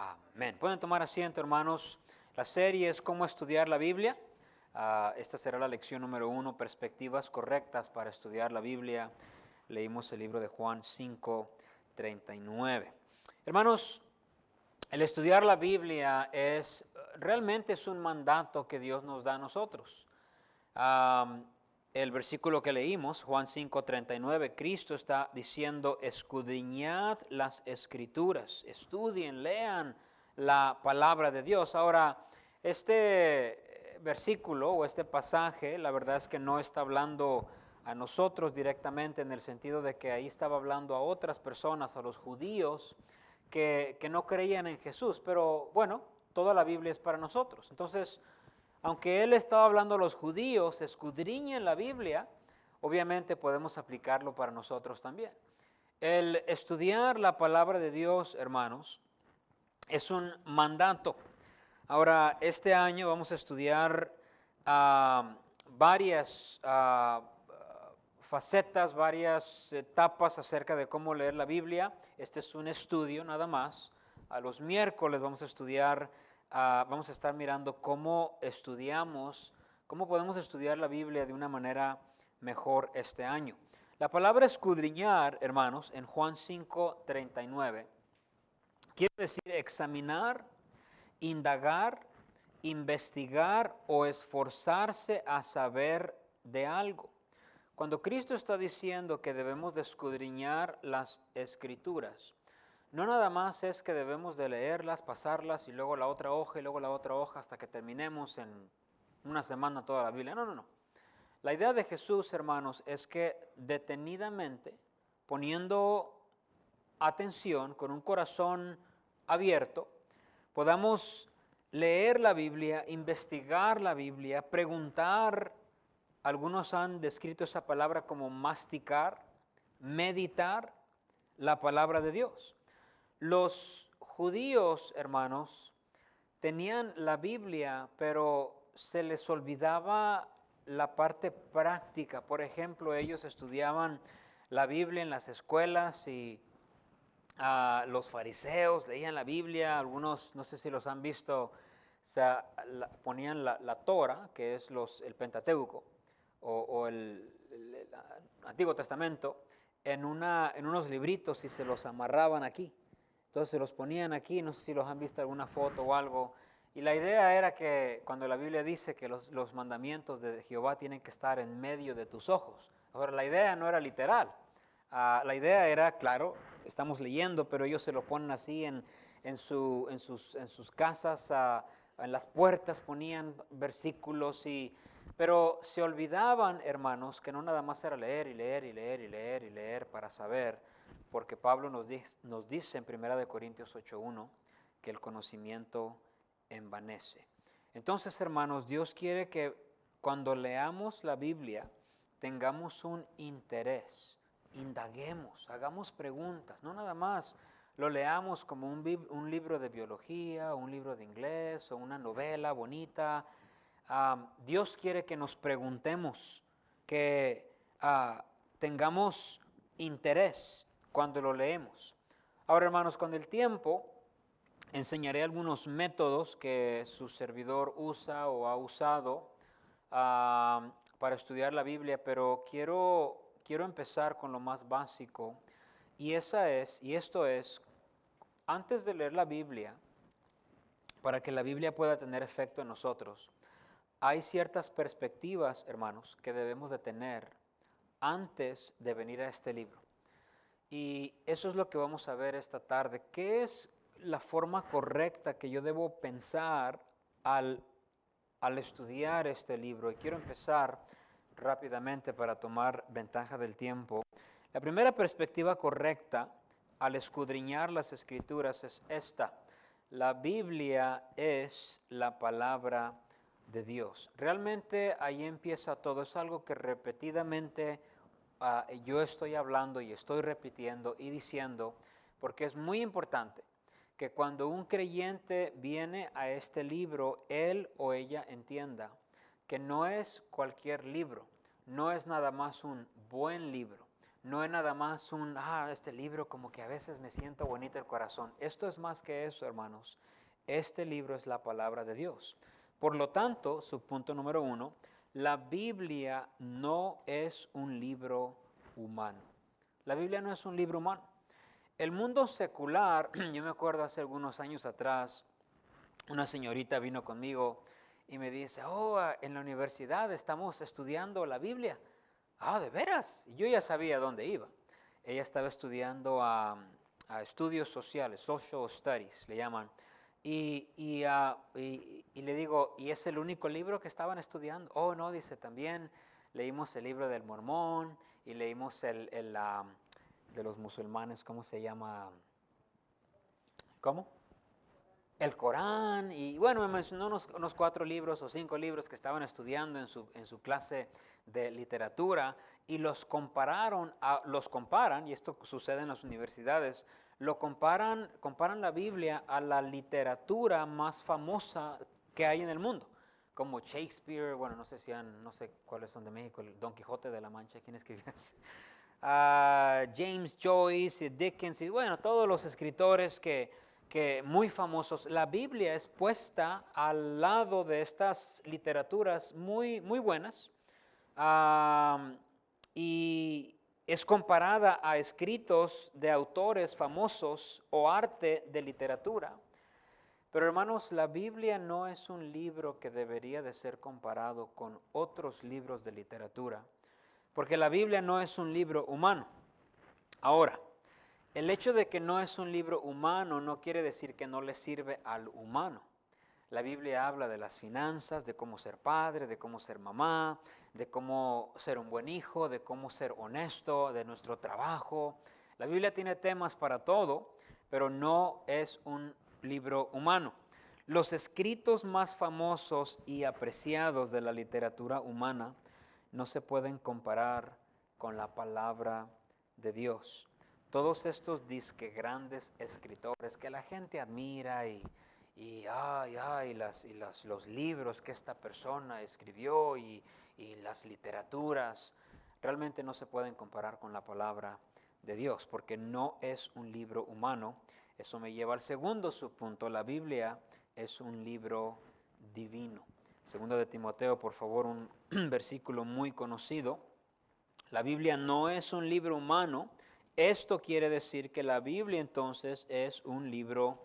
Amén. Pueden tomar asiento, hermanos. La serie es Cómo estudiar la Biblia. Esta será la lección número 1, perspectivas correctas para estudiar la Biblia. Leímos el libro de Juan 5:39. Hermanos, el estudiar la Biblia realmente es un mandato que Dios nos da a nosotros. El versículo que leímos, Juan 5:39, Cristo está diciendo: escudriñad las Escrituras, estudien, lean la palabra de Dios. Ahora, este versículo o este pasaje, la verdad es que no está hablando a nosotros directamente, en el sentido de que ahí estaba hablando a otras personas, a los judíos que no creían en Jesús. Pero bueno, toda la Biblia es para nosotros. Entonces, aunque él estaba hablando a los judíos, escudriñen la Biblia, obviamente podemos aplicarlo para nosotros también. El estudiar la palabra de Dios, hermanos, es un mandato. Ahora, este año vamos a estudiar varias facetas, varias etapas acerca de cómo leer la Biblia. Este es un estudio nada más. A los miércoles vamos a estudiar. Vamos a estar mirando cómo podemos estudiar la Biblia de una manera mejor este año. La palabra escudriñar, hermanos, en Juan 5:39, quiere decir examinar, indagar, investigar o esforzarse a saber de algo. Cuando Cristo está diciendo que debemos de escudriñar las Escrituras, no nada más es que debemos de leerlas, pasarlas y luego la otra hoja y luego la otra hoja hasta que terminemos en una semana toda la Biblia. No. La idea de Jesús, hermanos, es que detenidamente, poniendo atención, con un corazón abierto, podamos leer la Biblia, investigar la Biblia, preguntar. Algunos han descrito esa palabra como masticar, meditar la palabra de Dios. Los judíos, hermanos, tenían la Biblia, pero se les olvidaba la parte práctica. Por ejemplo, ellos estudiaban la Biblia en las escuelas y los fariseos leían la Biblia. Algunos, no sé si los han visto, o sea, ponían la Torah, que es el Pentateuco, o el Antiguo Testamento, en unos libritos y se los amarraban aquí. Entonces se los ponían aquí, no sé si los han visto alguna foto o algo. Y la idea era que cuando la Biblia dice que los mandamientos de Jehová tienen que estar en medio de tus ojos. Ahora, la idea no era literal. La idea era, claro, estamos leyendo, pero ellos se lo ponen así en sus casas, en las puertas ponían versículos, pero se olvidaban, hermanos, que no nada más era leer y leer y leer y leer y leer para saber, porque Pablo nos dice en 1 Corintios 8:1 que el conocimiento envanece. Entonces, hermanos, Dios quiere que cuando leamos la Biblia tengamos un interés, indaguemos, hagamos preguntas, no nada más lo leamos como un libro de biología, un libro de inglés o una novela bonita. Dios quiere que nos preguntemos, que tengamos interés cuando lo leemos. Ahora, hermanos, con el tiempo enseñaré algunos métodos que su servidor usa o ha usado para estudiar la Biblia, pero quiero empezar con lo más básico, y esto es, antes de leer la Biblia, para que la Biblia pueda tener efecto en nosotros, hay ciertas perspectivas, hermanos, que debemos de tener antes de venir a este libro. Y eso es lo que vamos a ver esta tarde. ¿Qué es la forma correcta que yo debo pensar al estudiar este libro? Y quiero empezar rápidamente para tomar ventaja del tiempo. La primera perspectiva correcta al escudriñar las Escrituras es esta: la Biblia es la palabra de Dios. Realmente ahí empieza todo. Es algo que repetidamente yo estoy hablando y estoy repitiendo y diciendo, porque es muy importante que cuando un creyente viene a este libro, él o ella entienda que no es cualquier libro, no es nada más un buen libro, no es nada más este libro como que a veces me siento bonito el corazón. Esto es más que eso, hermanos. Este libro es la palabra de Dios. Por lo tanto, su punto número 1, la Biblia no es un libro humano. La Biblia no es un libro humano. El mundo secular, yo me acuerdo hace algunos años atrás, una señorita vino conmigo y me dice, en la universidad estamos estudiando la Biblia. ¿De veras? Y yo ya sabía dónde iba. Ella estaba estudiando a estudios sociales, social studies le llaman. Y le digo, ¿y es el único libro que estaban estudiando? No, dice, también leímos el libro del Mormón y leímos el de los musulmanes, ¿cómo se llama? ¿Cómo? El Corán, y bueno, me mencionó unos 4 libros o 5 libros que estaban estudiando en su clase de literatura, y los comparan, y esto sucede en las universidades, comparan la Biblia a la literatura más famosa que hay en el mundo, como Shakespeare, bueno, no sé cuáles son de México, el Don Quijote de la Mancha, ¿quién escribió ese? James Joyce, Dickens, y bueno, todos los escritores que muy famosos. La Biblia es puesta al lado de estas literaturas muy, muy buenas, y es comparada a escritos de autores famosos o arte de literatura. Pero hermanos, la Biblia no es un libro que debería de ser comparado con otros libros de literatura, porque la Biblia no es un libro humano. Ahora, el hecho de que no es un libro humano no quiere decir que no le sirve al humano. La Biblia habla de las finanzas, de cómo ser padre, de cómo ser mamá, de cómo ser un buen hijo, de cómo ser honesto, de nuestro trabajo. La Biblia tiene temas para todo, pero no es un libro humano. Los escritos más famosos y apreciados de la literatura humana no se pueden comparar con la palabra de Dios. Todos estos disque grandes escritores que la gente admira los libros que esta persona escribió y las literaturas, realmente no se pueden comparar con la palabra de Dios, porque no es un libro humano. Eso me lleva al segundo subpunto. La Biblia es un libro divino. Segundo de Timoteo, por favor, un versículo muy conocido. La Biblia no es un libro humano. Esto quiere decir que la Biblia entonces es un libro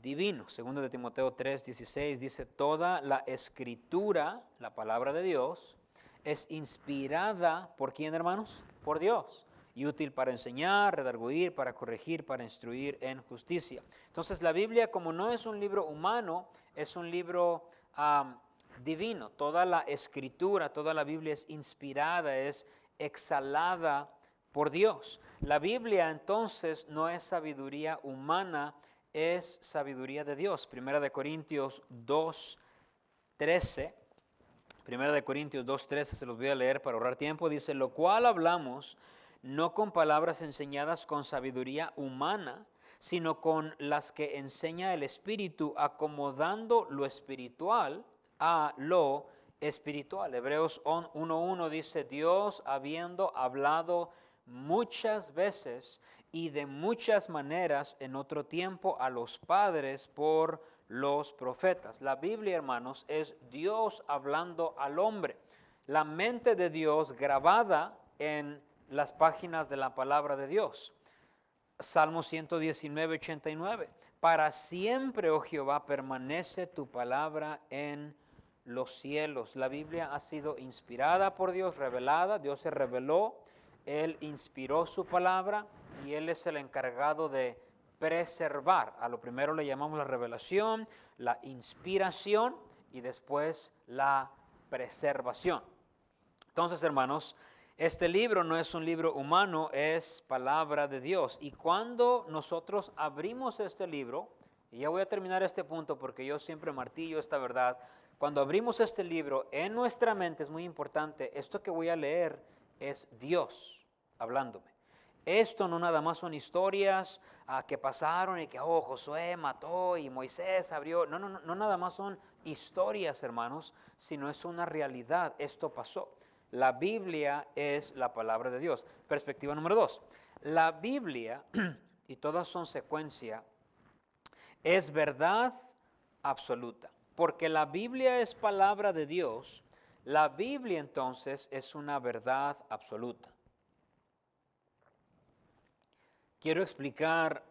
divino. Segundo de Timoteo 3:16 dice, toda la escritura, la palabra de Dios, es inspirada, ¿por quién, hermanos? Por Dios, y útil para enseñar, redarguir, para corregir, para instruir en justicia. Entonces la Biblia, como no es un libro humano, es un libro divino. Toda la escritura, toda la Biblia es inspirada, es exhalada por Dios. La Biblia entonces no es sabiduría humana, es sabiduría de Dios. Primera de Corintios 2:13. Primera de Corintios 2:13, se los voy a leer para ahorrar tiempo. Dice, lo cual hablamos no con palabras enseñadas con sabiduría humana, sino con las que enseña el Espíritu, acomodando lo espiritual a lo espiritual. Hebreos 1:1 dice, Dios habiendo hablado muchas veces y de muchas maneras en otro tiempo a los padres por los profetas. La Biblia, hermanos, es Dios hablando al hombre. La mente de Dios grabada en las páginas de la palabra de Dios. Salmo 119:89. Para siempre, oh Jehová, permanece tu palabra en los cielos. La Biblia ha sido inspirada por Dios, revelada. Dios se reveló, Él inspiró su palabra y Él es el encargado de preservar. A lo primero le llamamos la revelación, la inspiración y después la preservación. Entonces, hermanos, este libro no es un libro humano, es palabra de Dios. Y cuando nosotros abrimos este libro, y ya voy a terminar este punto porque yo siempre martillo esta verdad, cuando abrimos este libro en nuestra mente es muy importante, esto que voy a leer es Dios hablándome. Esto no nada más son historias que pasaron y que Josué mató y Moisés abrió. No nada más son historias, hermanos, sino es una realidad. Esto pasó. La Biblia es la palabra de Dios. Perspectiva número 2. La Biblia, y todas son secuencia, es verdad absoluta. Porque la Biblia es palabra de Dios, la Biblia entonces es una verdad absoluta. Quiero explicar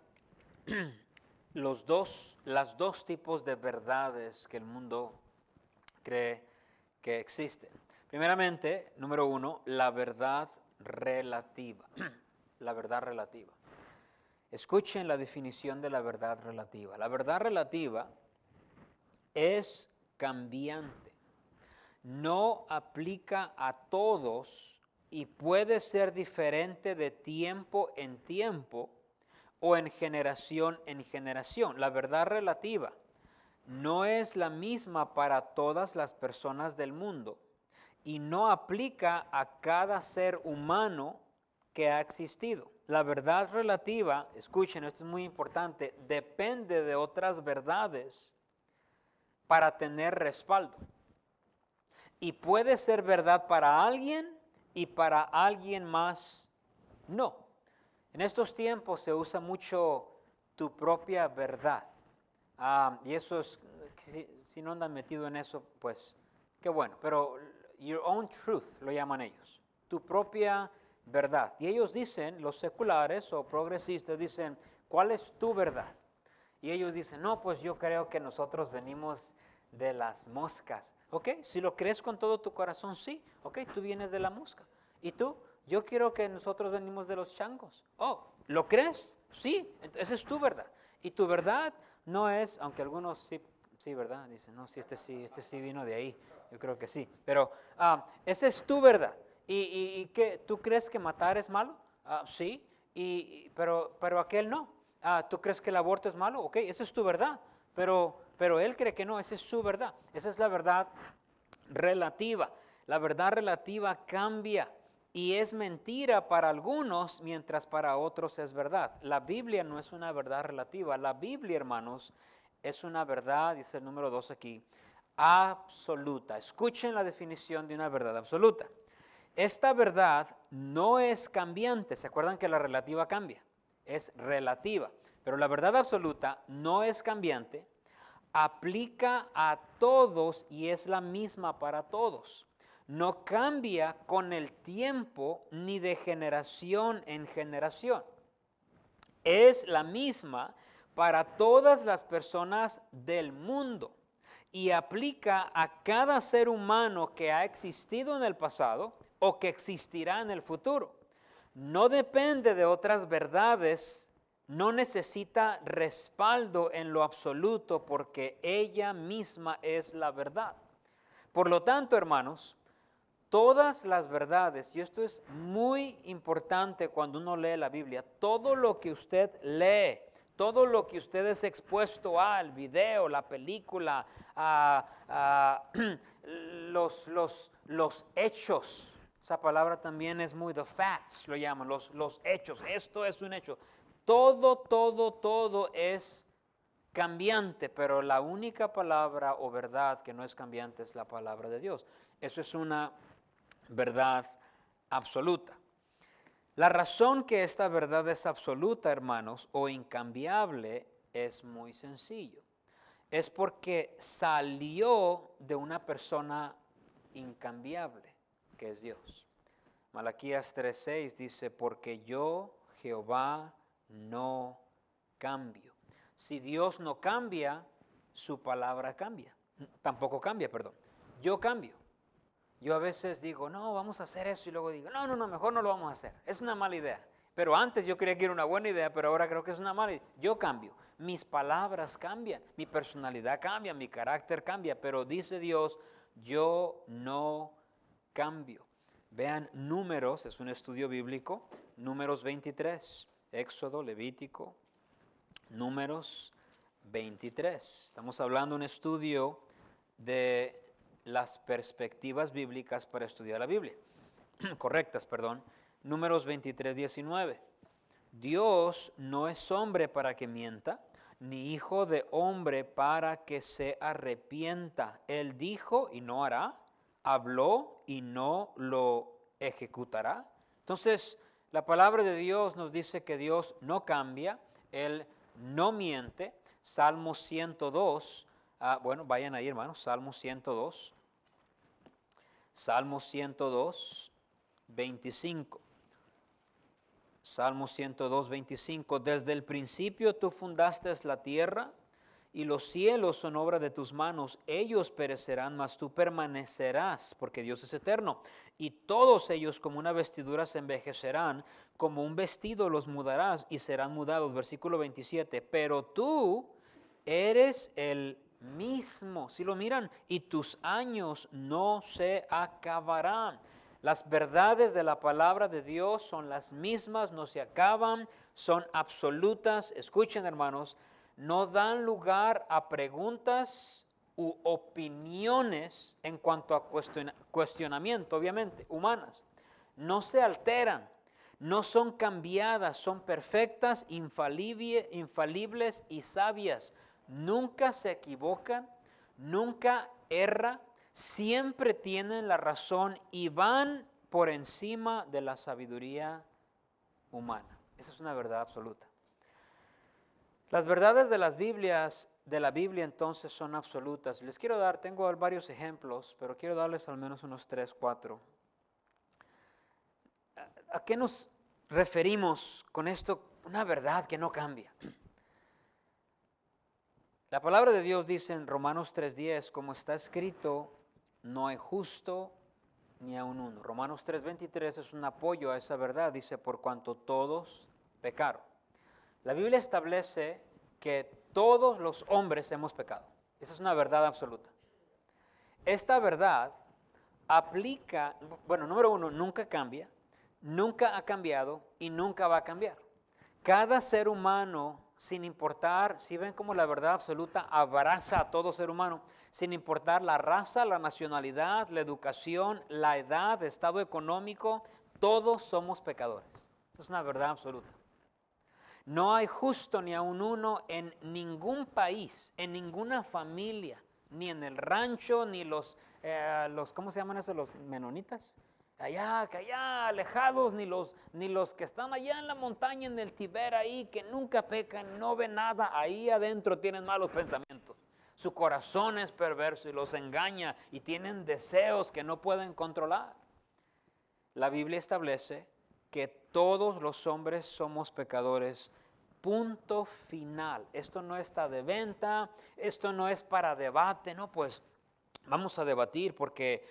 las dos tipos de verdades que el mundo cree que existen. Primeramente, número 1, la verdad relativa. La verdad relativa. Escuchen la definición de la verdad relativa. La verdad relativa es cambiante. No aplica a todos y puede ser diferente de tiempo en tiempo o en generación. La verdad relativa no es la misma para todas las personas del mundo y no aplica a cada ser humano que ha existido. La verdad relativa, escuchen, esto es muy importante, depende de otras verdades para tener respaldo. Y puede ser verdad para alguien y para alguien más no. En estos tiempos se usa mucho tu propia verdad. Y eso es, si no andan metido en eso, pues qué bueno. Pero your own truth lo llaman ellos. Tu propia verdad. Y ellos dicen, los seculares o progresistas dicen, ¿cuál es tu verdad? Y ellos dicen, no, pues yo creo que nosotros venimos de las moscas. Ok, si lo crees con todo tu corazón, sí. Ok, tú vienes de la mosca. ¿Y tú? Yo quiero que nosotros venimos de los changos. Oh, ¿lo crees? Sí, esa es tu verdad. Y tu verdad no es, aunque algunos sí, ¿verdad? Dicen, no, sí, este sí vino de ahí. Yo creo que sí. Pero esa es tu verdad. ¿Y qué? ¿Tú crees que matar es malo? Sí, pero aquel no. ¿Tú crees que el aborto es malo? Ok, esa es tu verdad. Pero él cree que no, esa es su verdad. Esa es la verdad relativa. La verdad relativa cambia y es mentira para algunos, mientras para otros es verdad. La Biblia no es una verdad relativa. La Biblia, hermanos, es una verdad, dice el número 2 aquí, absoluta. Escuchen la definición de una verdad absoluta. Esta verdad no es cambiante. ¿Se acuerdan que la relativa cambia? Es relativa. Pero la verdad absoluta no es cambiante, aplica a todos y es la misma para todos. No cambia con el tiempo ni de generación en generación. Es la misma para todas las personas del mundo y aplica a cada ser humano que ha existido en el pasado o que existirá en el futuro. No depende de otras verdades, no necesita respaldo en lo absoluto porque ella misma es la verdad. Por lo tanto, hermanos, todas las verdades, y esto es muy importante cuando uno lee la Biblia, todo lo que usted lee, todo lo que usted es expuesto al video, la película, los hechos, esa palabra también es muy, the facts lo llaman, los hechos, esto es un hecho. Todo es cambiante, pero la única palabra o verdad que no es cambiante es la palabra de Dios. Eso es una verdad absoluta. La razón que esta verdad es absoluta, hermanos, o incambiable, es muy sencillo. Es porque salió de una persona incambiable, que es Dios. Malaquías 3:6 dice, porque yo, Jehová, no cambio. Si Dios no cambia, su palabra cambia. Tampoco cambia, perdón. Yo cambio. Yo a veces digo, no, vamos a hacer eso y luego digo, no, mejor no lo vamos a hacer. Es una mala idea. Pero antes yo creía que era una buena idea, pero ahora creo que es una mala idea. Yo cambio. Mis palabras cambian, mi personalidad cambia, mi carácter cambia, pero dice Dios, yo no cambio. Vean Números, es un estudio bíblico, Números 23, Éxodo, Levítico, Números 23. Estamos hablando de un estudio de las perspectivas bíblicas para estudiar la Biblia. Correctas, perdón. Números 23, 19. Dios no es hombre para que mienta, ni hijo de hombre para que se arrepienta. Él dijo y no hará. habló y no lo ejecutará. Entonces, la palabra de Dios nos dice que Dios no cambia, Él no miente. Salmo 102, bueno, vayan ahí hermanos, Salmo 102. Salmo 102, 25. Salmo 102, 25. Desde el principio tú fundaste la tierra y los cielos son obra de tus manos. Ellos perecerán, mas tú permanecerás, porque Dios es eterno. Y todos ellos como una vestidura se envejecerán, como un vestido los mudarás y serán mudados. Versículo 27. Pero tú eres el mismo, si lo miran, y tus años no se acabarán. Las verdades de la palabra de Dios son las mismas, no se acaban, son absolutas. Escuchen, hermanos, no dan lugar a preguntas u opiniones en cuanto a cuestionamiento, obviamente, humanas. No se alteran, no son cambiadas, son perfectas, infalibles y sabias. Nunca se equivocan, nunca erran, siempre tienen la razón y van por encima de la sabiduría humana. Esa es una verdad absoluta. Las verdades de la Biblia entonces son absolutas. Les quiero dar, tengo varios ejemplos, pero quiero darles al menos unos 3, 4. ¿A qué nos referimos con esto? Una verdad que no cambia. La palabra de Dios dice en Romanos 3:10, como está escrito, no hay justo ni aun uno. Romanos 3:23 es un apoyo a esa verdad, dice, por cuanto todos pecaron. La Biblia establece que todos los hombres hemos pecado. Esa es una verdad absoluta. Esta verdad aplica, bueno, número uno, nunca cambia, nunca ha cambiado y nunca va a cambiar. Cada ser humano, sin importar, si ven como la verdad absoluta abraza a todo ser humano, sin importar la raza, la nacionalidad, la educación, la edad, estado económico, todos somos pecadores. Esa es una verdad absoluta. No hay justo ni aun uno en ningún país, en ninguna familia, ni en el rancho, ni los ¿cómo se llaman esos? Los menonitas. Allá alejados, ni los que están allá en la montaña, en el Tíber ahí, que nunca pecan, no ven nada, ahí adentro tienen malos pensamientos. Su corazón es perverso y los engaña y tienen deseos que no pueden controlar. La Biblia establece que todos los hombres somos pecadores. Punto final. Esto no está de venta, esto no es para debate, no, pues vamos a debatir porque,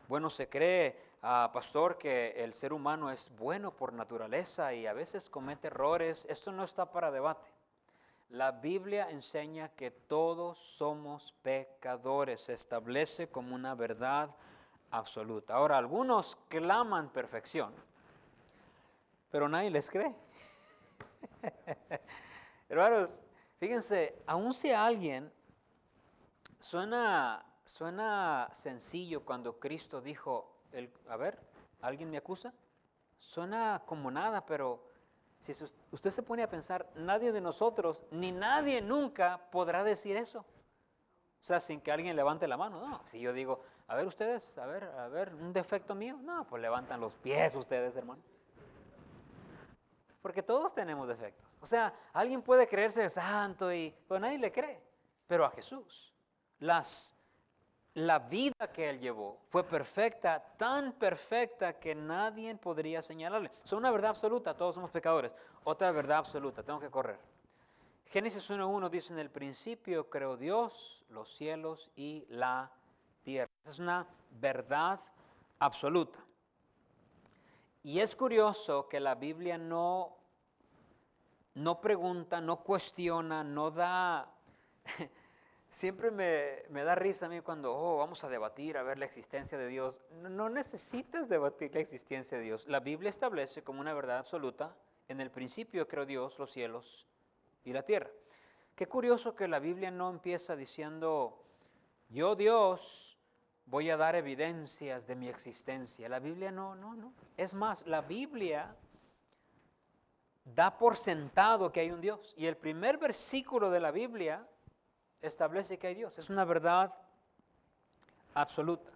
bueno, se cree, pastor, que el ser humano es bueno por naturaleza y a veces comete errores. Esto no está para debate. La Biblia enseña que todos somos pecadores, se establece como una verdad absoluta. Ahora, algunos claman perfección, pero nadie les cree. Hermanos, fíjense, aun si a alguien suena sencillo cuando Cristo dijo, a ver, ¿alguien me acusa? Suena como nada, pero si usted se pone a pensar, nadie de nosotros, ni nadie nunca podrá decir eso. O sea, sin que alguien levante la mano. No, si yo digo, a ver ustedes, a ver, un defecto mío. No, pues levantan los pies ustedes, hermano. Porque todos tenemos defectos. O sea, alguien puede creerse santo, pero nadie le cree. Pero a Jesús, la vida que Él llevó fue perfecta, tan perfecta que nadie podría señalarle. Es una verdad absoluta, todos somos pecadores. Otra verdad absoluta, tengo que correr. Génesis 1:1 dice, en el principio creó Dios los cielos y la tierra. Esa es una verdad absoluta. Y es curioso que la Biblia no pregunta, no cuestiona, no da... Siempre me da risa a mí cuando, vamos a debatir, a ver la existencia de Dios. No necesitas debatir la existencia de Dios. La Biblia establece como una verdad absoluta, en el principio creó Dios los cielos y la tierra. Qué curioso que la Biblia no empieza diciendo, yo Dios voy a dar evidencias de mi existencia. La Biblia no. Es más, la Biblia da por sentado que hay un Dios. Y el primer versículo de la Biblia establece que hay Dios. Es una verdad absoluta.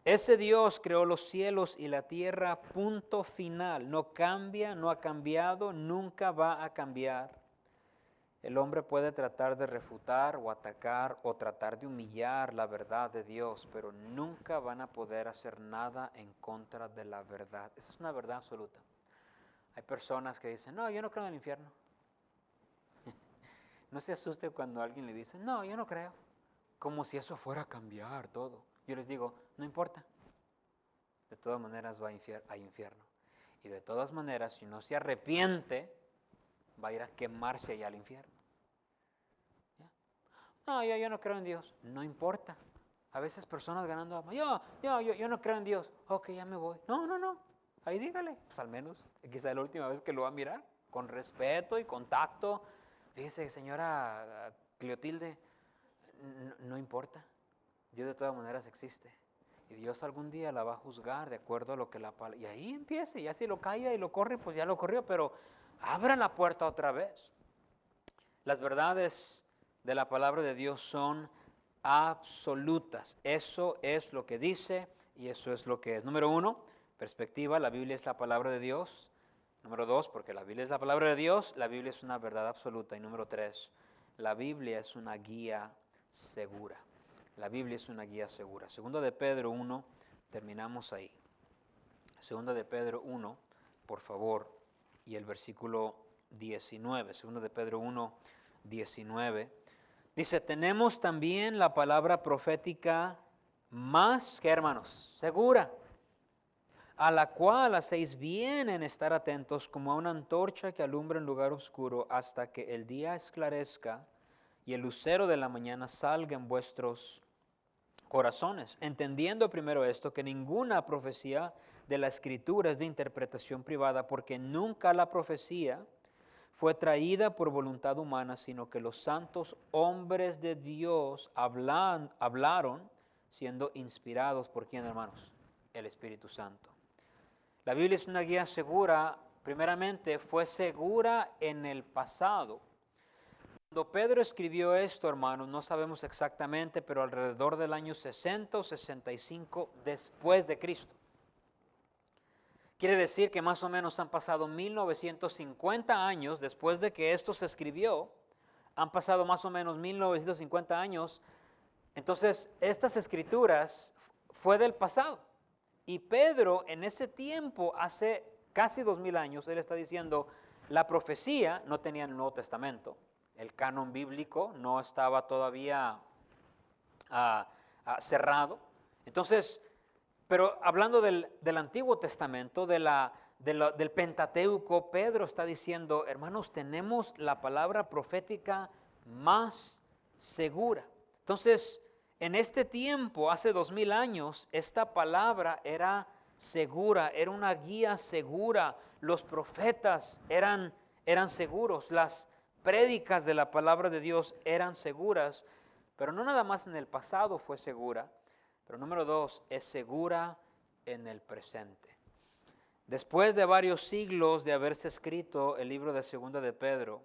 Ese Dios creó los cielos y la tierra, punto final. No cambia, no ha cambiado, nunca va a cambiar. El hombre puede tratar de refutar o atacar o tratar de humillar la verdad de Dios, pero nunca van a poder hacer nada en contra de la verdad. Esa es una verdad absoluta. Hay personas que dicen, no, yo no creo en el infierno. No se asuste cuando alguien le dice, no, yo no creo. Como si eso fuera a cambiar todo. Yo les digo, no importa. De todas maneras va a infierno. Y de todas maneras, si no se arrepiente, va a ir a quemarse allá al infierno. ¿Ya? No, yo no creo en Dios. No importa. A veces personas ganando alma. Yo no creo en Dios. Ok, ya me voy. No. Ahí dígale. Pues al menos, quizá la última vez que lo va a mirar. Con respeto y contacto. Fíjese, señora Cleotilde, no importa. Dios de todas maneras existe. Y Dios algún día la va a juzgar de acuerdo a lo que la palabra... Y ahí empiece, ya si lo calla y lo corre, pues ya lo corrió, pero abra la puerta otra vez. Las verdades de la palabra de Dios son absolutas. Eso es lo que dice y eso es lo que es. Número 1, perspectiva, la Biblia es la palabra de Dios. Número 2, porque la Biblia es la palabra de Dios, la Biblia es una verdad absoluta. Y número 3, la Biblia es una guía segura. La Biblia es una guía segura. Segunda de Pedro 1, terminamos ahí. Segunda de Pedro 1, por favor, y el versículo 19. Segunda de Pedro 1, 19. Dice, tenemos también la palabra profética más, ¿qué hermanos? Segura, a la cual hacéis bien en estar atentos como a una antorcha que alumbra en lugar oscuro hasta que el día esclarezca y el lucero de la mañana salga en vuestros corazones, entendiendo primero esto, que ninguna profecía de la Escritura es de interpretación privada, porque nunca la profecía fue traída por voluntad humana, sino que los santos hombres de Dios hablaron siendo inspirados por ¿quién, hermanos? El Espíritu Santo. La Biblia es una guía segura, primeramente fue segura en el pasado. Cuando Pedro escribió esto, hermanos, no sabemos exactamente, pero alrededor del año 60 o 65 después de Cristo. Quiere decir que más o menos han pasado 1950 años después de que esto se escribió. Han pasado más o menos 1950 años. Entonces, estas escrituras fue del pasado. Y Pedro en ese tiempo, hace casi 2000 años, él está diciendo, la profecía no tenía el Nuevo Testamento. El canon bíblico no estaba todavía cerrado. Entonces, pero hablando del Antiguo Testamento, del Pentateuco, Pedro está diciendo, hermanos, tenemos la palabra profética más segura. Entonces, en este tiempo, hace 2000 años, esta palabra era segura, era una guía segura. Los profetas eran seguros, las prédicas de la palabra de Dios eran seguras, pero no nada más en el pasado fue segura, pero número 2, es segura en el presente. Después de varios siglos de haberse escrito el libro de Segunda de Pedro,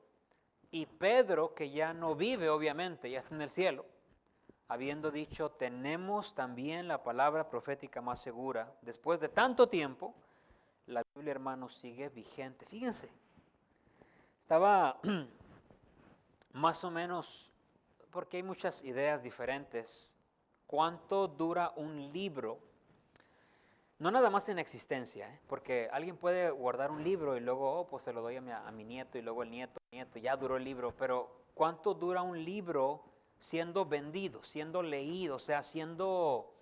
y Pedro, que ya no vive obviamente, ya está en el cielo, habiendo dicho, tenemos también la palabra profética más segura, después de tanto tiempo, la Biblia, hermanos, sigue vigente. Fíjense, estaba más o menos, porque hay muchas ideas diferentes, ¿cuánto dura un libro? No nada más en existencia, porque alguien puede guardar un libro y luego, pues se lo doy a mi nieto y luego el nieto, ya duró el libro, pero ¿cuánto dura un libro siendo vendido, siendo leído, o sea, siendo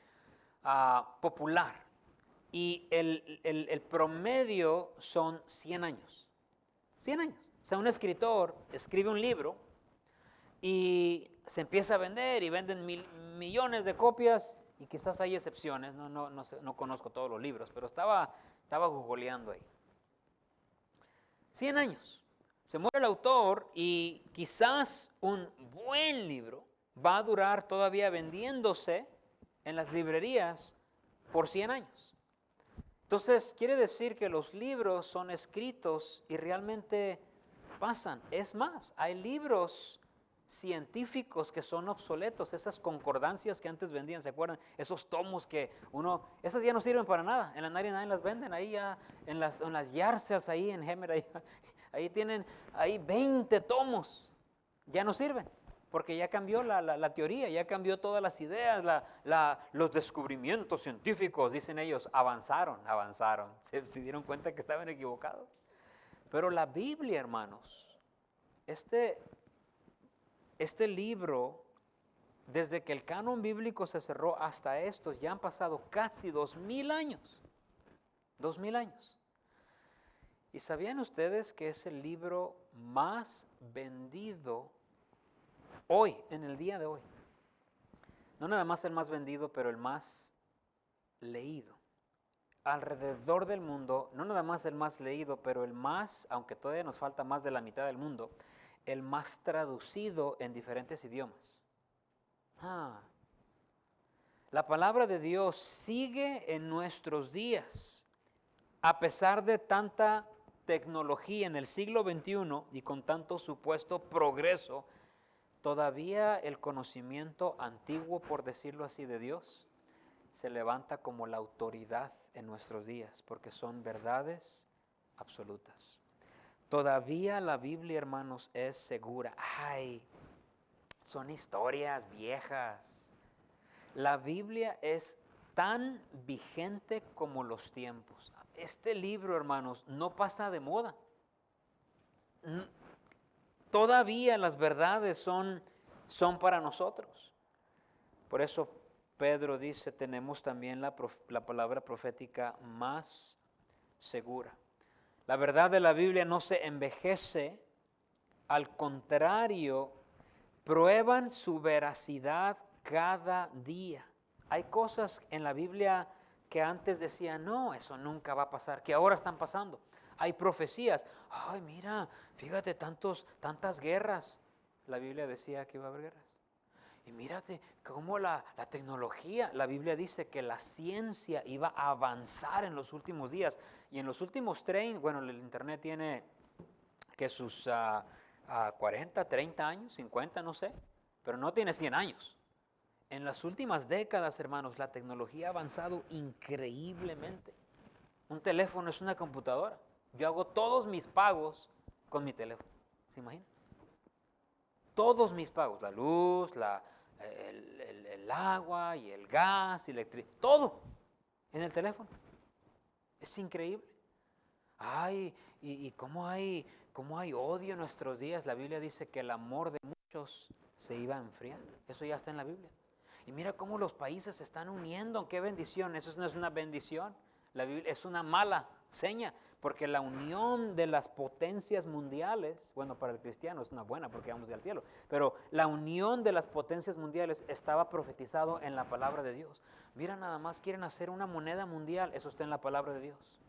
popular? Y el promedio son 100 años. 100 años. O sea, un escritor escribe un libro y se empieza a vender y venden millones de copias y quizás hay excepciones, no conozco todos los libros, pero estaba googleando ahí. 100 años. Se muere el autor y quizás un buen libro va a durar todavía vendiéndose en las librerías por 100 años. Entonces, quiere decir que los libros son escritos y realmente pasan. Es más, hay libros científicos que son obsoletos, esas concordancias que antes vendían, ¿se acuerdan? Esos tomos que esas ya no sirven para nada, en la 99 las venden, ahí ya, en las Yardsales, ahí en Hemer, ahí tienen, ahí 20 tomos, ya no sirven, porque ya cambió la teoría, ya cambió todas las ideas, los descubrimientos científicos, dicen ellos, avanzaron, se dieron cuenta que estaban equivocados. Pero la Biblia, hermanos, este libro, desde que el canon bíblico se cerró hasta estos, ya han pasado casi 2000 años. 2000 años. ¿Y sabían ustedes que es el libro más vendido hoy, en el día de hoy? No nada más el más vendido, pero el más leído. Alrededor del mundo, no nada más el más leído, pero el más, aunque todavía nos falta más de la mitad del mundo, el más traducido en diferentes idiomas. La palabra de Dios sigue en nuestros días, a pesar de tanta tecnología en el siglo XXI y con tanto supuesto progreso, todavía el conocimiento antiguo, por decirlo así, de Dios, se levanta como la autoridad en nuestros días, porque son verdades absolutas. Todavía la Biblia, hermanos, es segura. Son historias viejas. La Biblia es tan vigente como los tiempos. Este libro, hermanos, no pasa de moda. Todavía las verdades son para nosotros. Por eso Pedro dice, tenemos también la palabra profética más segura. La verdad de la Biblia no se envejece, al contrario, prueban su veracidad cada día. Hay cosas en la Biblia que antes decían, no, eso nunca va a pasar, que ahora están pasando. Hay profecías, mira, fíjate, tantas guerras. La Biblia decía que iba a haber guerras. Y mírate cómo la tecnología, la Biblia dice que la ciencia iba a avanzar en los últimos días. Y en los últimos el internet tiene que sus 40, 30 años, 50, no sé, pero no tiene 100 años. En las últimas décadas, hermanos, la tecnología ha avanzado increíblemente. Un teléfono es una computadora. Yo hago todos mis pagos con mi teléfono. ¿Se imaginan? Todos mis pagos, la luz, el agua y el gas, electricidad, todo en el teléfono. Es increíble. Y cómo hay odio en nuestros días. La Biblia dice que el amor de muchos se iba a enfriar. Eso ya está en la Biblia. Y mira cómo los países se están uniendo. ¡Qué bendición! Eso no es una bendición. La Biblia es una mala seña, porque la unión de las potencias mundiales, bueno, para el cristiano es una buena porque vamos al cielo, pero la unión de las potencias mundiales estaba profetizado en la palabra de Dios. Mira, nada más quieren hacer una moneda mundial, eso está en la palabra de Dios.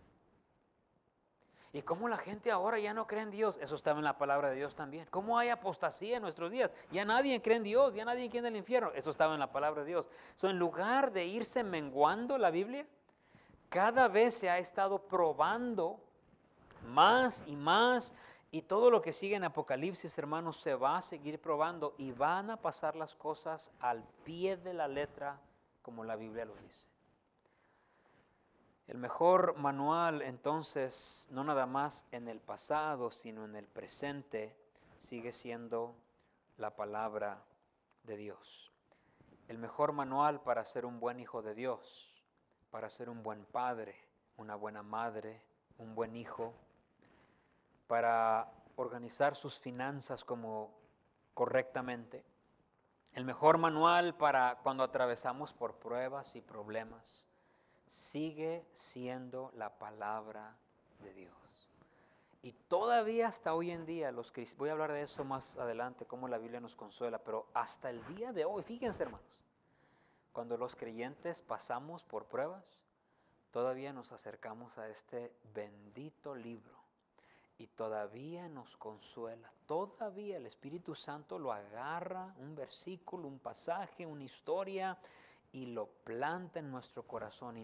Y cómo la gente ahora ya no cree en Dios, eso estaba en la palabra de Dios también. Cómo hay apostasía en nuestros días, ya nadie cree en Dios, ya nadie cree en el infierno, eso estaba en la palabra de Dios. En lugar de irse menguando la Biblia, cada vez se ha estado probando más, y todo lo que sigue en Apocalipsis, hermanos, se va a seguir probando y van a pasar las cosas al pie de la letra como la Biblia lo dice. El mejor manual, entonces, no nada más en el pasado, sino en el presente, sigue siendo la palabra de Dios. El mejor manual para ser un buen hijo de Dios, para ser un buen padre, una buena madre, un buen hijo, para organizar sus finanzas correctamente. El mejor manual para cuando atravesamos por pruebas y problemas sigue siendo la palabra de Dios. Y todavía hasta hoy en día, voy a hablar de eso más adelante, cómo la Biblia nos consuela, pero hasta el día de hoy, fíjense, hermanos, cuando los creyentes pasamos por pruebas, todavía nos acercamos a este bendito libro y todavía nos consuela. Todavía el Espíritu Santo lo agarra, un versículo, un pasaje, una historia, y lo planta en nuestro corazón y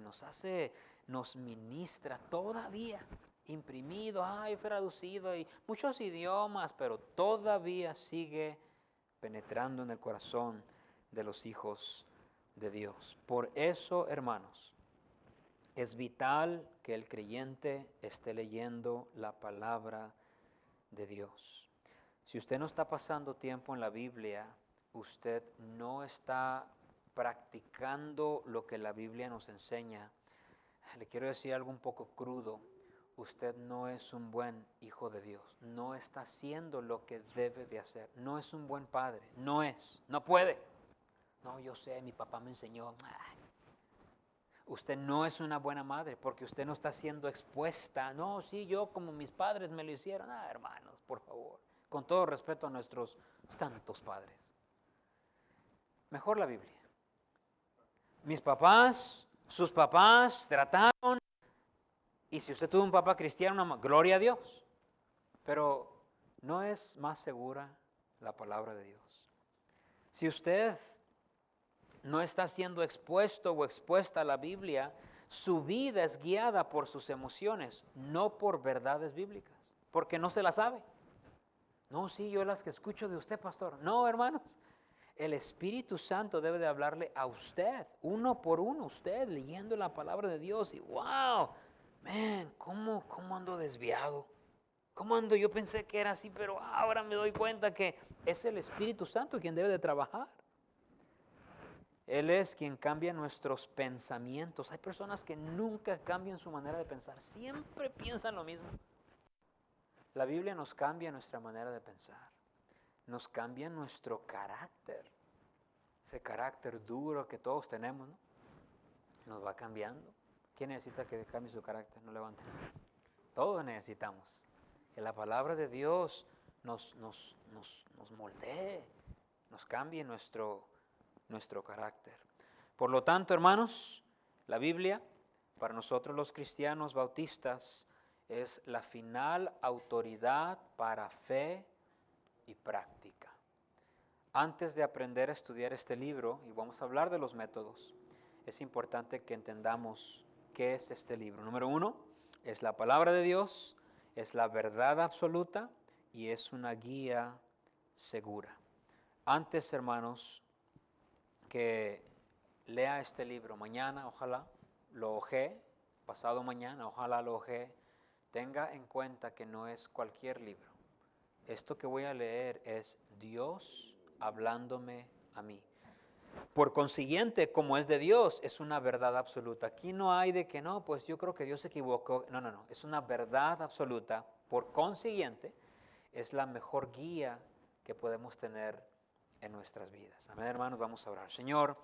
nos ministra todavía, imprimido, traducido y muchos idiomas, pero todavía sigue penetrando en el corazón de los hijos de Dios. Por eso, hermanos, es vital que el creyente esté leyendo la palabra de Dios. Si usted no está pasando tiempo en la Biblia, usted no está practicando lo que la Biblia nos enseña. Le quiero decir algo un poco crudo. Usted no es un buen hijo de Dios. No está haciendo lo que debe de hacer. No es un buen padre. No puede. No, yo sé, mi papá me enseñó. Usted no es una buena madre porque usted no está siendo expuesta. No, sí, yo como mis padres me lo hicieron. Hermanos, por favor. Con todo respeto a nuestros santos padres. Mejor la Biblia. Mis papás, sus papás trataron. Y si usted tuvo un papá cristiano, gloria a Dios. Pero no es más segura la palabra de Dios. Si usted no está siendo expuesto o expuesta a la Biblia, su vida es guiada por sus emociones, no por verdades bíblicas, porque no se las sabe. No, sí, yo las que escucho de usted, pastor. No, hermanos, el Espíritu Santo debe de hablarle a usted, uno por uno, usted leyendo la palabra de Dios y wow, man, ¿cómo ando desviado? ¿Cómo ando? Yo pensé que era así, pero ahora me doy cuenta que es el Espíritu Santo quien debe de trabajar. Él es quien cambia nuestros pensamientos. Hay personas que nunca cambian su manera de pensar, siempre piensan lo mismo. La Biblia nos cambia nuestra manera de pensar, nos cambia nuestro carácter, ese carácter duro que todos tenemos, ¿no? Nos va cambiando. ¿Quién necesita que cambie su carácter? No levanten. Todos necesitamos que la palabra de Dios nos moldee, nos cambie nuestro carácter. Por lo tanto, hermanos, la Biblia, para nosotros los cristianos bautistas, es la final autoridad para fe y práctica. Antes de aprender a estudiar este libro, y vamos a hablar de los métodos, es importante que entendamos qué es este libro. Número 1, es la palabra de Dios, es la verdad absoluta y es una guía segura. Antes, hermanos, que lea este libro mañana, ojalá lo ojee, pasado mañana, ojalá lo ojee, tenga en cuenta que no es cualquier libro. Esto que voy a leer es Dios hablándome a mí. Por consiguiente, como es de Dios, es una verdad absoluta. Aquí no hay de que no, pues yo creo que Dios se equivocó. No, es una verdad absoluta. Por consiguiente, es la mejor guía que podemos tener en nuestras vidas. Amén, hermanos, vamos a orar. Señor.